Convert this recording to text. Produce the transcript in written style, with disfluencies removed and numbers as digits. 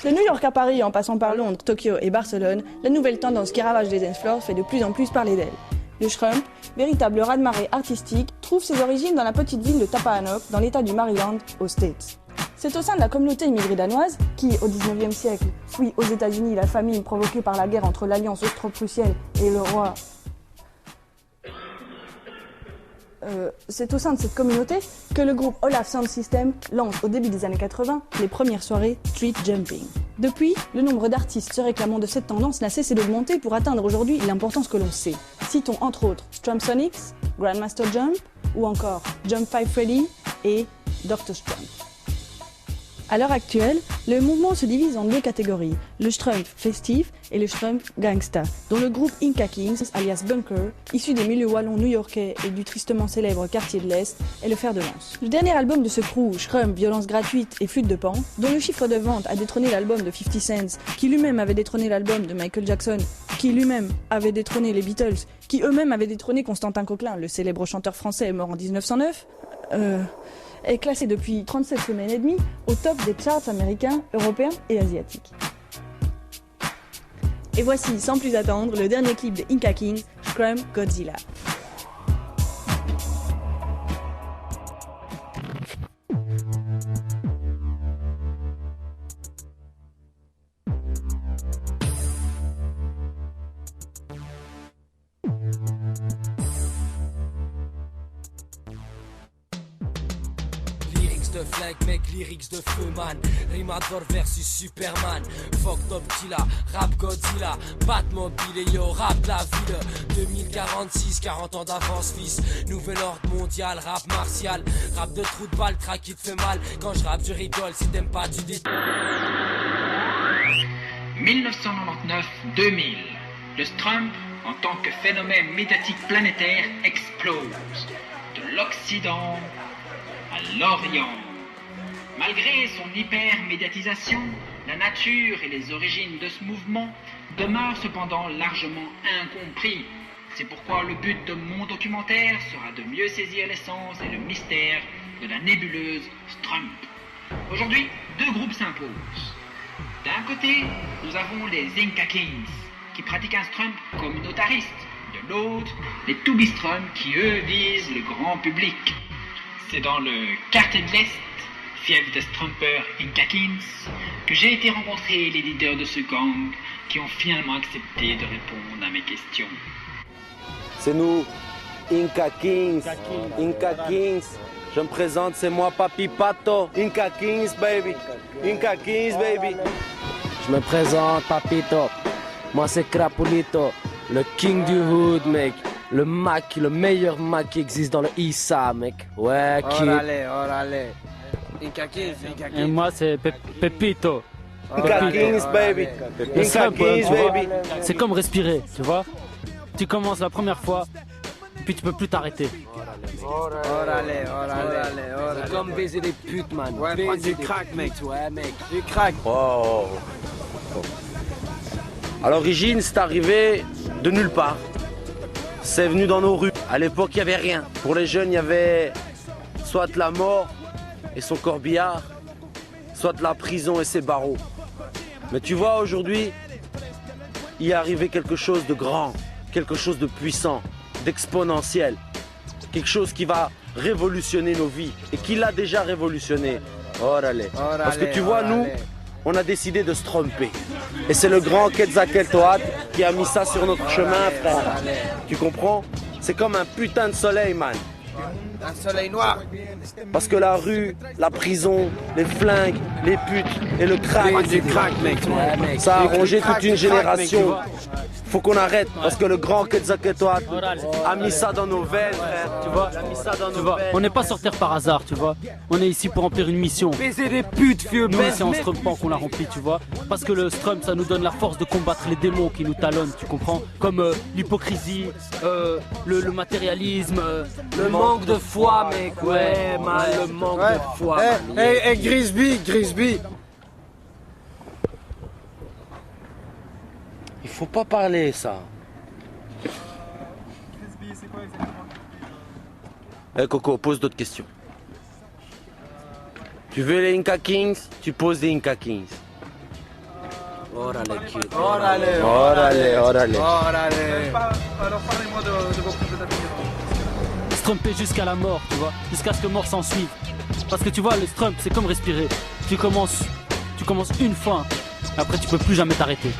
De New York à Paris, en passant par Londres, Tokyo et Barcelone, la nouvelle tendance qui ravage les dance floors fait de plus en plus parler d'elle. Le Schrump, véritable raz-de-marée artistique, trouve ses origines dans la petite ville de Tappahannock, dans l'état du Maryland, aux States. C'est au sein de la communauté immigrée danoise, qui, au XIXe siècle, fuit aux États-Unis la famine provoquée par la guerre entre l'Alliance austro-prussienne et le roi. C'est au sein de cette communauté que le groupe Olaf Sound System lance au début des années 80 les premières soirées street jumping. Depuis, le nombre d'artistes se réclamant de cette tendance n'a cessé d'augmenter pour atteindre aujourd'hui l'importance que l'on sait. Citons entre autres Strumpsonics, Grandmaster Jump ou encore Jump 5 Freddy et Dr. Strump. À l'heure actuelle, le mouvement se divise en deux catégories, le Strump festif et le Strump gangsta, dont le groupe Inca Kings, alias Bunker, issu des milieux wallons new-yorkais et du tristement célèbre quartier de l'Est, est le fer de lance. Le dernier album de ce crew, Schrump, violence gratuite et flûte de pan, dont le chiffre de vente a détrôné l'album de 50 Cent, qui lui-même avait détrôné l'album de Michael Jackson, qui lui-même avait détrôné les Beatles, qui eux-mêmes avaient détrôné Constantin Coquelin, le célèbre chanteur français mort en 1909, est classé depuis 37 semaines et demie au top des charts américains, européens et asiatiques. Et voici, sans plus attendre, le dernier clip de Inca Kings, Scrum Godzilla. De flingue, mec, lyrics de feu, man. Rimador versus Superman. Fuck Top Killa, rap Godzilla. Batmobile et yo, rap de la ville. 2046, 40 ans d'avance, fils. Nouvel ordre mondial, rap martial. Rap de trou de balle, track qui te fait mal. Quand je rappe, je rigole, si t'aimes pas, tu dis. 1999-2000. Le Strump, en tant que phénomène médiatique planétaire, explose. De l'Occident à l'Orient. Malgré son hyper-médiatisation, la nature et les origines de ce mouvement demeurent cependant largement incompris. C'est pourquoi le but de mon documentaire sera de mieux saisir l'essence et le mystère de la nébuleuse Strump. Aujourd'hui, deux groupes s'imposent. D'un côté, nous avons les Inca Kings, qui pratiquent un Strump communautariste. De l'autre, les Tubi Strump, qui eux visent le grand public. C'est dans le quartier de l'Est, fief des Strumpers Inca Kings, que j'ai été rencontrer les leaders de ce gang qui ont finalement accepté de répondre à mes questions. C'est nous, Inca Kings, Inca Kings. Je me présente, c'est moi Papi Pato, Inca Kings baby, Inca Kings baby. Je me présente Papito, moi c'est Crapulito, le king du hood mec. Le Mac, le meilleur Mac qui existe dans le Issa, mec. Ouais, qui... Orale. Inca Kings. Et moi, c'est Pepito. Inca Kings, baby. Inca Kings, baby. C'est comme respirer, tu vois. Tu commences la première fois, puis tu peux plus t'arrêter. Orale. C'est comme baiser des putes, man. Ouais, prendre du crack, mec. Ouais, mec. Du crack. Oh. À l'origine, c'est arrivé de nulle part. C'est venu dans nos rues. À l'époque, il n'y avait rien. Pour les jeunes, il y avait soit la mort et son corbillard, soit la prison et ses barreaux. Mais tu vois, aujourd'hui, il est arrivé quelque chose de grand, quelque chose de puissant, d'exponentiel. Quelque chose qui va révolutionner nos vies et qui l'a déjà révolutionné. Orale. Parce que tu vois, nous, on a décidé de se tromper. Et c'est le grand Quetzalcoatl qui a mis ça sur notre chemin, frère. Tu comprends? C'est comme un putain de soleil, man. Un soleil noir. Parce que la rue, la prison, les flingues, les putes et le crack, Du crack, mec. ça a rongé toute une génération. Faut qu'on arrête parce que le grand Quetzalcoatl a mis ça dans nos veines, frère. Tu vois, il a mis ça dans nos veines. On n'est pas sur Terre par hasard, tu vois. On est ici pour remplir une mission. Baiser des putes, vieux Nous, c'est en strumpant qu'on l'a rempli, tu vois. Parce que le Strump, ça nous donne la force de combattre les démons qui nous talonnent, tu comprends. Comme l'hypocrisie, le matérialisme, Le manque de foi, mec. Ouais, man, le manque de foi. Hey, Grisby. Il faut pas parler ça. Coco, pose d'autres questions. Tu veux les Inca Kings, tu poses des Inca Kings. Órale, kid. Órale, Órale, órale. órale. Alors parlez-moi de vos compétitions. Strumper jusqu'à la mort, tu vois, jusqu'à ce que mort s'en suive. Parce que tu vois, le strump, c'est comme respirer. Tu commences une fois, après tu peux plus jamais t'arrêter.